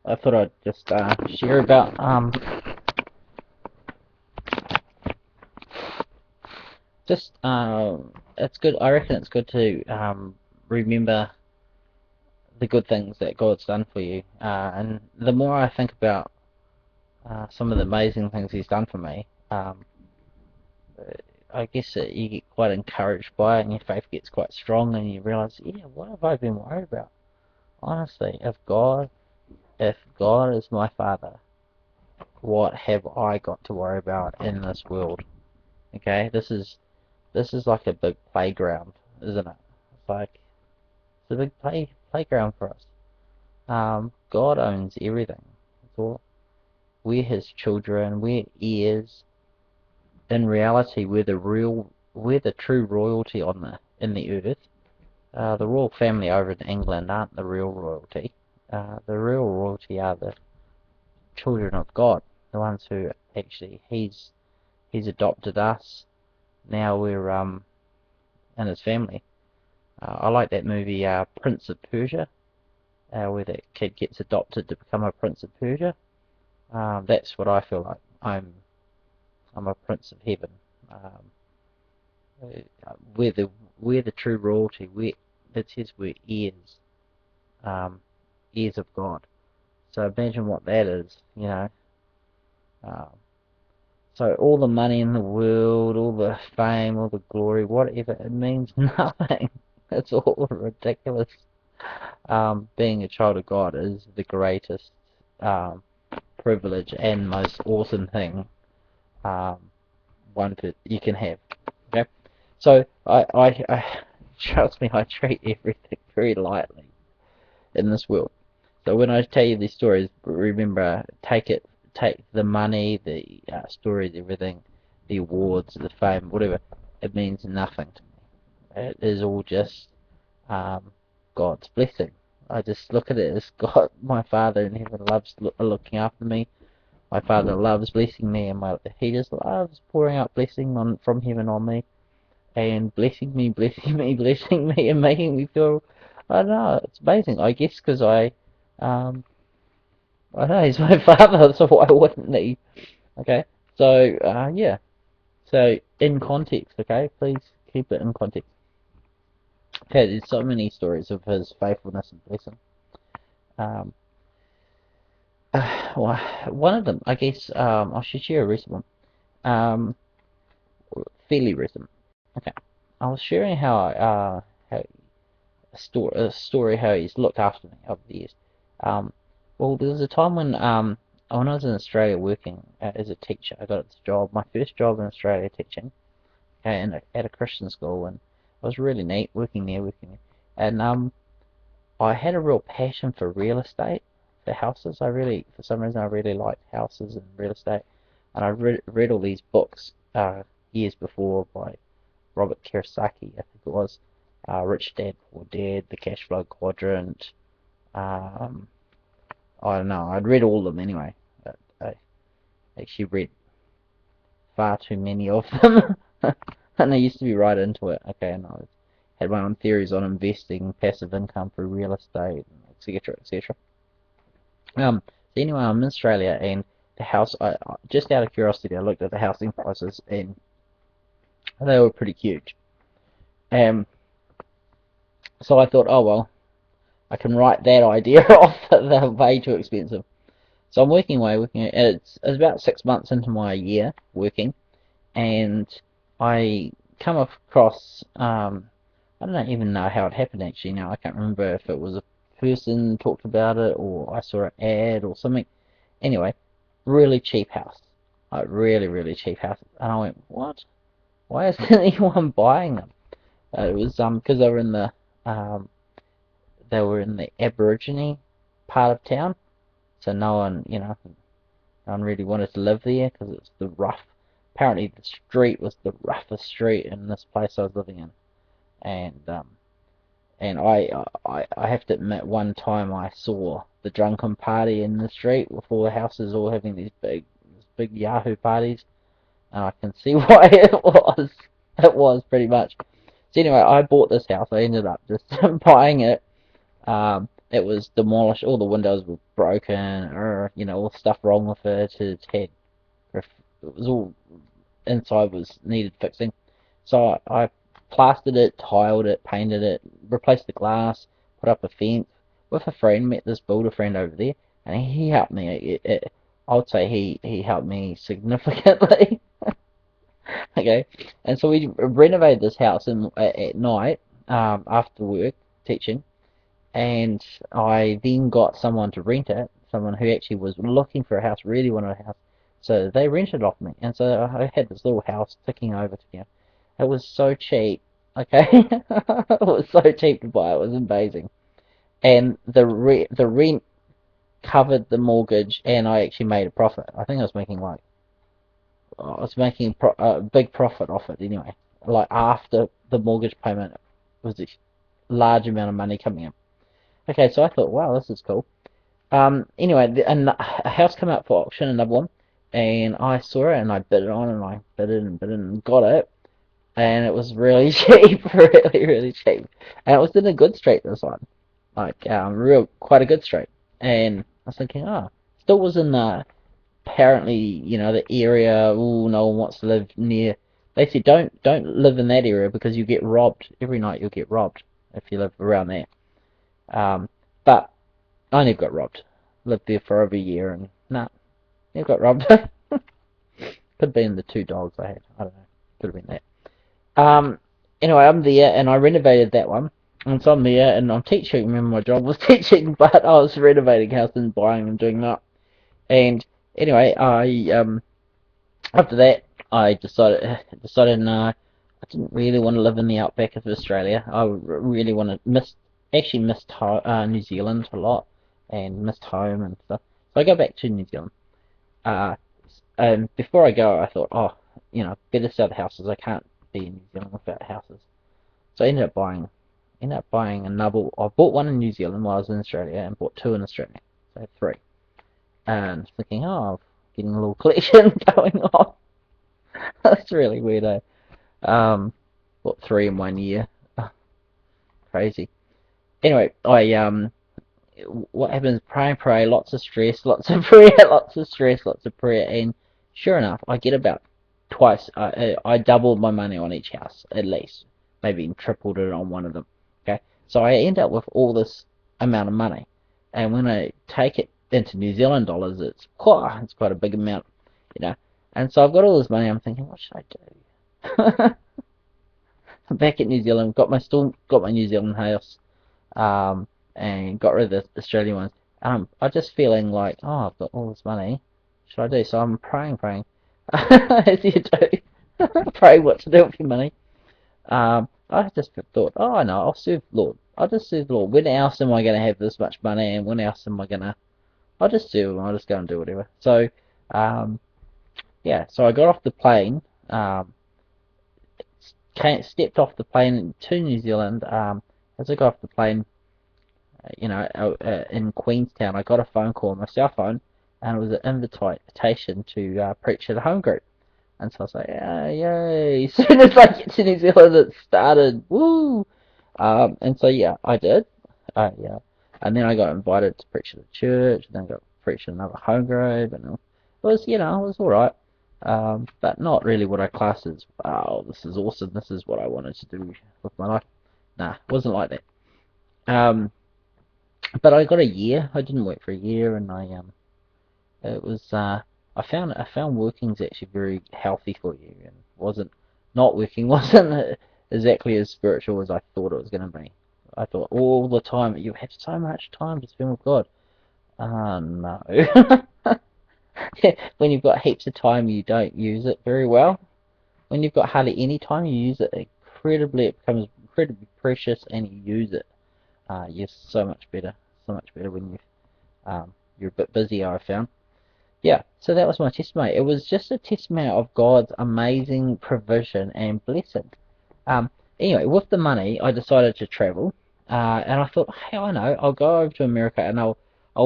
I thought I'd just share about just it's good. I reckon it's good to remember the good things that God's done for you. And the more I think about some of the amazing things He's done for me, I guess you get quite encouraged by it, and your faith gets quite strong, and you realise, yeah, what have I been worried about? Honestly, if God is my Father, what have I got to worry about in this world? Okay, this is like a big playground, isn't it? It's a big playground for us. God owns everything. It's all, we're His children. We're heirs. In reality, we're the true royalty in the earth. The royal family over in England aren't the real royalty. The real royalty are the children of God, the ones who actually He's adopted us. Now we're in His family. I like that movie Prince of Persia, where that kid gets adopted to become a Prince of Persia. That's what I feel like. I'm a Prince of Heaven. We're the true royalty. It says we're heirs, heirs of God. So imagine what that is, you know. Um, so all the money in the world, all the fame, all the glory, whatever, it means nothing. It's all ridiculous. Being a child of God is the greatest privilege and most awesome thing um, one that you can have. Okay, so I trust me, I treat everything very lightly in this world. So when I tell you these stories, remember, take the money, the stories, everything, the awards, the fame, whatever. It means nothing to me. It is all just um, God's blessing. I just look at it as God, my Father in heaven, loves looking after me. My Father loves blessing me, and He just loves pouring out blessing from heaven on me, and blessing me, blessing me, blessing me, and making me feel. I don't know. It's amazing. I guess because um, I know He's my Father, so why wouldn't He? Okay. So yeah. So in context, okay. Please keep it in context. Okay. There's so many stories of His faithfulness and blessing. Um, well, one of them, I guess, I should share a recent one. Um, Fairly recent. Okay. I was sharing how a story how He's looked after me over the years. Um, well, there was a time when I was in Australia working as a teacher. I got this job, my first job in Australia teaching, okay, at a Christian school, and it was really neat working there. And I had a real passion for real estate, for houses. For some reason, I really liked houses and real estate, and I read all these books years before by Robert Kiyosaki, I think it was, Rich Dad Poor Dad, The Cash Flow Quadrant. Um, I don't know. I'd read all of them anyway. But I actually read far too many of them, and I used to be right into it. Okay, and I had my own theories on investing, passive income through real estate, etc., etc. So anyway, I'm in Australia, and the house. Just out of curiosity, I looked at the housing prices, and they were pretty huge. Um, so I thought, oh well, I can write that idea off. They're way too expensive. So I'm working away, it's about 6 months into my year working, and I come across, I don't even know how it happened actually now. I can't remember if it was a person talked about it or I saw an ad or something. Anyway, really cheap house. Like really, really cheap house. And I went, what? Why isn't anyone buying them? It was because um they were in the Aborigine part of town, so no one really wanted to live there because it's the rough. Apparently, the street was the roughest street in this place I was living in, and I have to admit, one time I saw the drunken party in the street with all the houses all having these big Yahoo parties, and I can see why it was pretty much. So anyway, I bought this house. I ended up just buying it. it was demolished. All the windows were broken, or all stuff wrong with it. It was all inside was needed fixing. So I plastered it, tiled it, painted it, replaced the glass, put up a fence. With a friend, met this builder friend over there, and he helped me. I would say he helped me significantly. Okay, and so we renovated this house at night after work teaching, and I then got someone to rent it, someone who actually was looking for a house, really wanted a house, so they rented it off me, and so I had this little house ticking over to me. It was so cheap, okay? It was so cheap to buy. It was amazing, and the rent covered the mortgage, and I actually made a profit. I think I was making a big profit off it anyway. Like after the mortgage payment, it was a large amount of money coming in. Okay, so I thought, wow, this is cool. Anyway, and a house came up for auction, another one, and I saw it and I bid it on and I bid it and bid it and got it, and it was really cheap, really, really cheap, and it was in a good street this one, like quite a good street, and I was thinking, oh, still was in the apparently, the area. Oh, no one wants to live near. They said don't live in that area because you get robbed every night. You'll get robbed if you live around there. But I never got robbed. Lived there for over a year and nah, never got robbed. Could have been the two dogs I had. I don't know. Could have been that. Anyway, I'm there and I renovated that one. And so I'm there and I'm teaching. Remember, my job was teaching, but I was renovating houses and buying and doing that. And anyway, I after that I decided no, I didn't really want to live in the outback of Australia. I really actually missed New Zealand a lot and missed home and stuff. So I go back to New Zealand. Uh, and before I go, I thought, oh, better sell the houses. I can't be in New Zealand without houses. So I ended up buying another. I bought one in New Zealand while I was in Australia and bought two in Australia. So I had three. And thinking, oh, getting a little collection going on. That's really weird, eh? What, three in 1 year? Oh, crazy. Anyway, what happens? Pray, lots of stress, lots of prayer, lots of stress, lots of prayer, and sure enough, I get about twice. I doubled my money on each house at least, maybe even tripled it on one of them. Okay, so I end up with all this amount of money, and when I take it into New Zealand dollars, it's quite a big amount, And so I've got all this money. I'm thinking, what should I do? I'm back at New Zealand. Still got my New Zealand house, and got rid of the Australian ones. I'm just feeling like, oh, I've got all this money. What should I do? So I'm praying, as you do. Pray what to do with your money. I just thought, oh, I know, I'll serve the Lord. I'll just serve the Lord. When else am I going to have this much money, and when else am I going to I'll just do. I'll just go and do whatever. So, yeah. So I got off the plane. Stepped off the plane to New Zealand. As I got off the plane, in Queenstown, I got a phone call on my cell phone, and it was an invitation to preach at a home group. And so I was like, yay! As soon as I get to New Zealand, it started. Woo! And so yeah, I did. Yeah. And then I got invited to preach at a church, and then I got to preach at another home group, and it was alright. But not really what I class as, wow, this is awesome, this is what I wanted to do with my life. Nah, it wasn't like that. But I got a year. I didn't work for a year, and it was I found working's actually very healthy for you, and wasn't not working wasn't exactly as spiritual as I thought it was going to be. I thought all the time you have so much time to spend with God. No. When you've got heaps of time, you don't use it very well. When you've got hardly any time, you use it incredibly. It becomes incredibly precious, and you use it. You're so much better when you're a bit busier, I found. Yeah, so that was my testimony. It was just a testimony of God's amazing provision and blessing. Anyway, with the money, I decided to travel, and I thought, hey, I know, I'll go over to America and I'll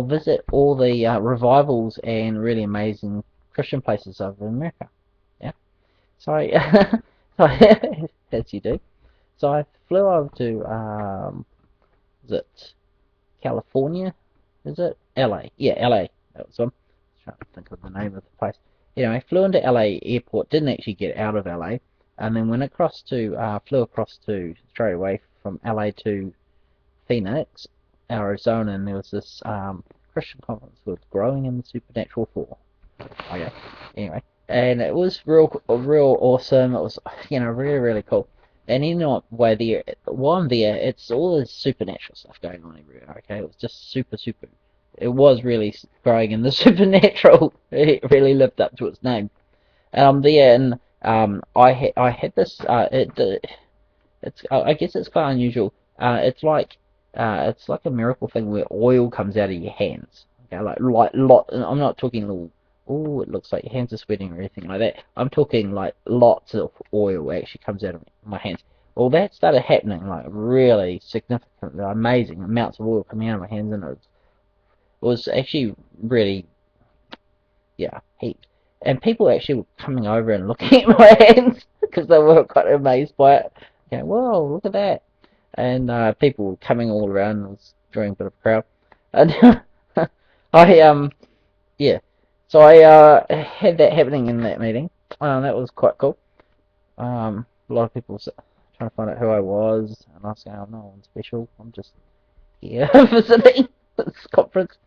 visit all the revivals and really amazing Christian places over in America. Yeah, so as you do. So I flew over to was it California, is it? LA. Yeah, LA. That was one. Trying to think of the name of the place. Anyway, flew into LA airport, didn't actually get out of LA, and then went across to, flew across to, straight away from LA to Phoenix, Arizona, and there was this Christian conference called Growing in the Supernatural 4. Okay, anyway, and it was real awesome. It was, really, really cool. And while I'm there, it's all this supernatural stuff going on everywhere. Okay, it was just super, super. It was really growing in the supernatural. It really lived up to its name. And I'm there, and I had this. It's I guess it's quite unusual. It's like a miracle thing where oil comes out of your hands. Okay, like lot. I'm not talking little. Oh, it looks like your hands are sweating or anything like that. I'm talking like lots of oil actually comes out of my hands. Well, that started happening, like really significant, amazing amounts of oil coming out of my hands, and it was actually really, yeah, heat. And people actually were coming over and looking at my hands because they were quite amazed by it. Okay, whoa, look at that. And people were coming all around. It was drawing a bit of a crowd. And I yeah. So I had that happening in that meeting. That was quite cool. A lot of people trying to find out who I was, and I was saying, "I'm no one special. I'm just here visiting this conference."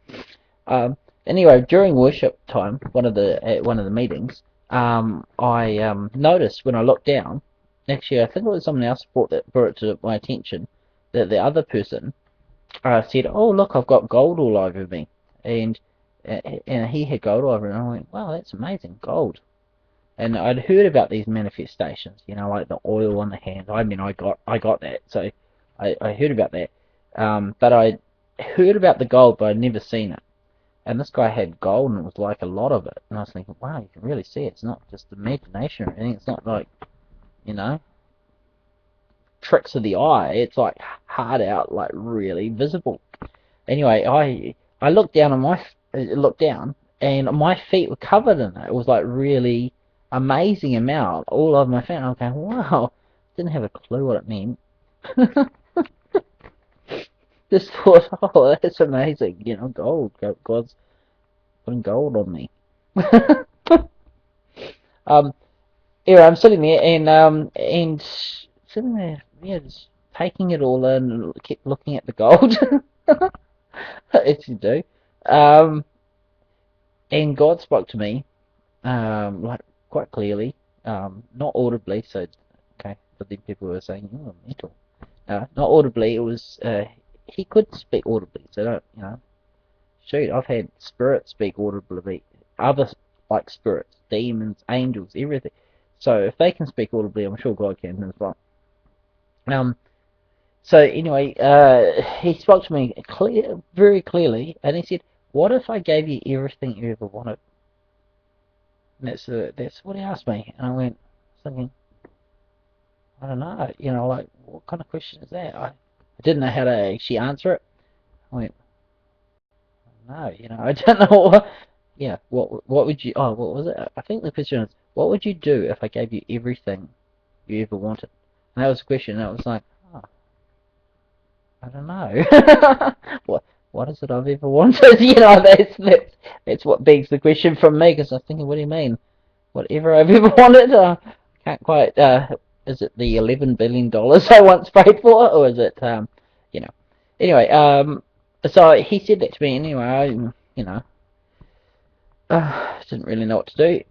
Anyway, during worship time, at one of the meetings, I noticed when I looked down. Actually, I think it was someone else brought it to my attention that the other person said, "Oh, look, I've got gold all over me," and and he had gold all over, and I went, "Wow, that's amazing, gold." And I'd heard about these manifestations, like the oil on the hand. I mean, I got that, so I heard about that. But I heard about the gold, but I'd never seen it. And this guy had gold, and it was like a lot of it. And I was thinking, wow, you can really see it. It's not just imagination or anything. It's not like, you know, tricks of the eye. It's like hard out, like really visible. Anyway, I looked down and my feet were covered in it. It was like really amazing amount all over my feet. And I'm going, wow, didn't have a clue what it meant. Just thought, oh, that's amazing. Gold. God's putting gold on me. um, Anyway, I'm sitting there and sitting there, yeah, just taking it all in, and keep looking at the gold, as you do. Um, and God spoke to me, like quite clearly, not audibly. So, okay, but then people were saying, "Oh, mental." Not audibly. It was he could speak audibly. So don't, shoot, I've had spirits speak audibly, other like spirits, demons, angels, everything. So if they can speak audibly, I'm sure God can as well. So anyway, he spoke to me very clearly, and he said, "What if I gave you everything you ever wanted?" And that's what he asked me, and I went thinking, I don't know, like what kind of question is that? I didn't know how to actually answer it. I went, no, I don't know what. Yeah, what would you? Oh, what was it? I think the question is, what would you do if I gave you everything you ever wanted? And that was the question. And I was like, oh, I don't know. What is it I've ever wanted? That's what begs the question from me, because I'm thinking, what do you mean? Whatever I've ever wanted? Can't quite. Is it the $11 billion I once paid for, or is it you know? Anyway, so he said that to me anyway. Didn't really know what to do.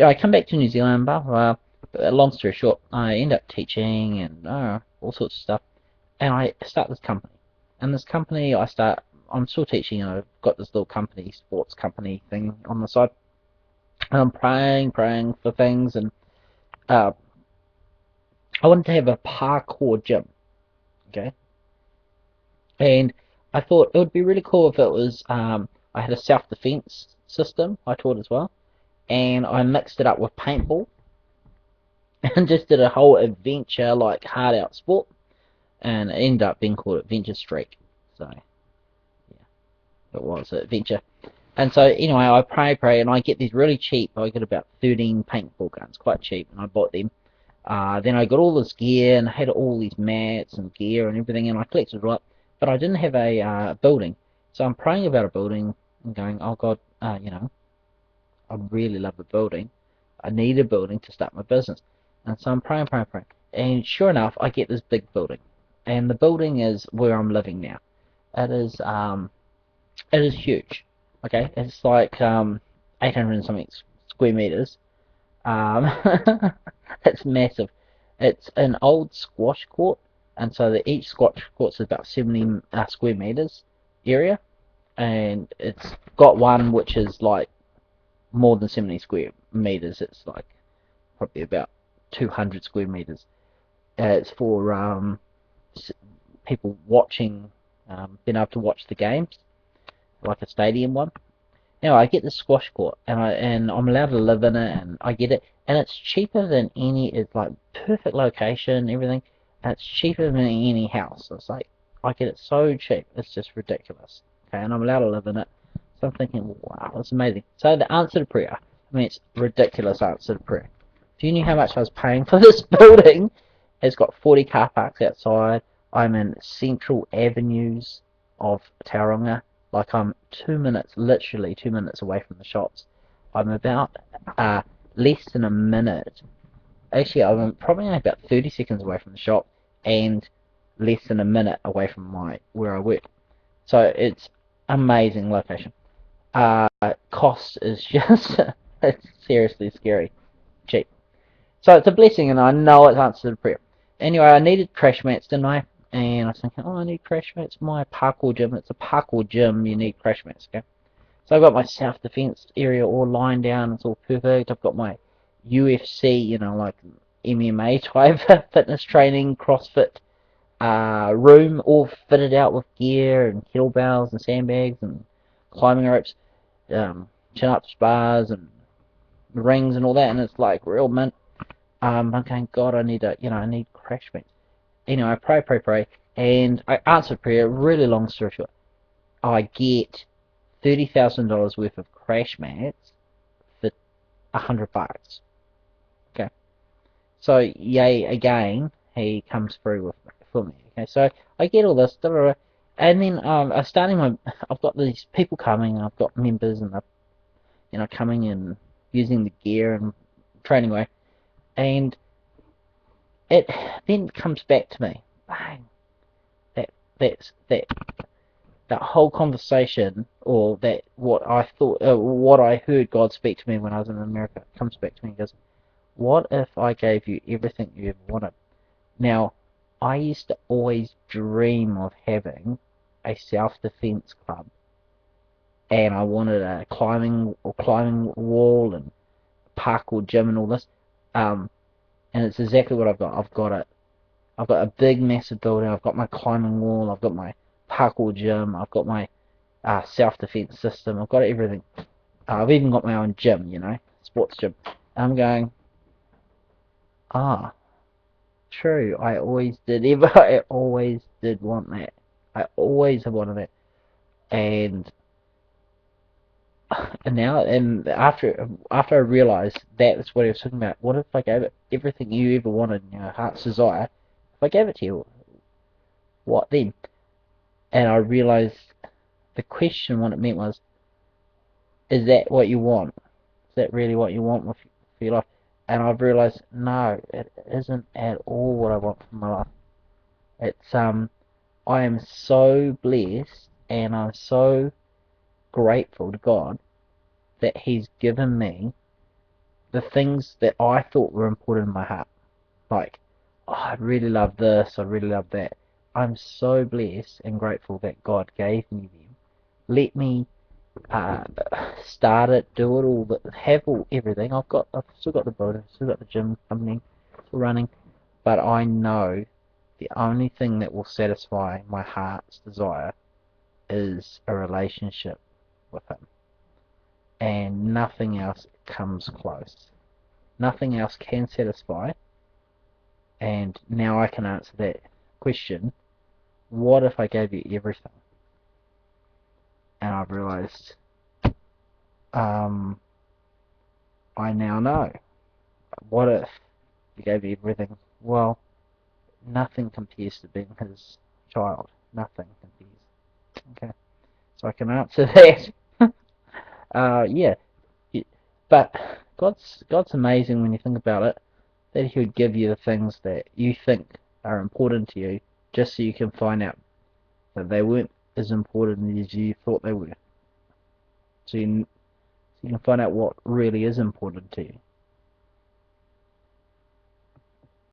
I come back to New Zealand, but long story short, I end up teaching and all sorts of stuff, and I start this company. And this company, I'm still teaching, and I've got this little company, sports company thing on the side. And I'm praying for things, and I wanted to have a parkour gym, okay? And I thought it would be really cool if it was, I had a self-defense system I taught as well, and I mixed it up with paintball, and just did a whole adventure, like hard out sport, and it ended up being called Adventure Streak. So yeah, it was an adventure. And so anyway, I pray, and I get these really cheap. I get about 13 paintball guns, quite cheap, and I bought them. Then I got all this gear, and I had all these mats and gear and everything, and I collected it all up. but I didn't have a building. So I'm praying about a building and going, oh God, I really love a building. I need a building to start my business. And so I'm praying, praying, praying. And sure enough, I get this big building. And the building is where I'm living now. It is huge. Okay, it's like 800 and something square meters. Um, it's massive. It's an old squash court, and so each squash court is about 70 square meters area, and it's got one which is like more than 70 square meters. It's like probably about 200 square meters. It's for people watching, being able to watch the games, like a stadium one. Now I get the squash court, and I'm allowed to live in it, and I get it, and it's cheaper than any. It's like perfect location, everything, and it's cheaper than any house. It's like I get it so cheap, it's just ridiculous. Okay, and I'm allowed to live in it, so I'm thinking, wow, that's amazing. So the answer to prayer, I mean, it's ridiculous answer to prayer. Do you know how much I was paying for this building? It's got 40 car parks outside. I'm in central avenues of Tauranga. Like I'm 2 minutes, literally 2 minutes away from the shops. I'm about less than a minute. Actually, I'm probably only about 30 seconds away from the shop, and less than a minute away from where I work. So it's amazing location. Cost is just it's seriously scary cheap. So it's a blessing, and I know it's answered to prayer. Anyway, I needed crash mats, didn't I? And I was thinking, oh, I need crash mats. My parkour gym, it's a parkour gym, you need crash mats, okay? So I've got my self-defense area all lined down, it's all perfect. I've got my UFC, like MMA type fitness training, CrossFit room all fitted out with gear and kettlebells and sandbags and climbing ropes, chin-ups, bars, and rings and all that, and it's like real mint. I'm going, God, I need crash mats. I pray, pray, pray, and I answered prayer. Really long story short, I get $30,000 worth of crash mats for $100. Okay, so yay again, he comes through for me. Okay, so I get all this, and then I've got these people coming. I've got members, and they're coming and using the gear and training away, and it then comes back to me. Bang! That whole conversation, or that what I heard God speak to me when I was in America, comes back to me and goes, "What if I gave you everything you ever wanted?" Now, I used to always dream of having a self-defense club, and I wanted a climbing wall and parkour gym and all this. And it's exactly what I've got. I've got a big, massive building. I've got my climbing wall. I've got my parkour gym. I've got my self-defense system. I've got everything. I've even got my own gym, sports gym. I'm going, true. I always did. I always did want that. I always have wanted that. And after I realized that's what he was talking about. What if I gave it everything you ever wanted in your heart's desire? If I gave it to you, what then? And I realized the question, what it meant was, is that what you want? Is that really what you want for your life? And I've realized, no, it isn't at all what I want for my life. It's I am so blessed, and I'm so grateful to God that He's given me the things that I thought were important in my heart. Like, oh, I really love this, I really love that. I'm so blessed and grateful that God gave me them. Let me start it, do it all, have everything. I've still got the boat, I've still got the gym company still running, but I know the only thing that will satisfy my heart's desire is a relationship with Him, and nothing else comes close. Nothing else can satisfy. And now I can answer that question. What if I gave you everything? And I've realized, I now know. What if you gave me everything? Well, nothing compares to being His child. Nothing confused. Okay, so I can answer that. Yeah, but God's amazing when you think about it. That He would give you the things that you think are important to you, just so you can find out that they weren't as important as you thought they were. So you can find out what really is important to you.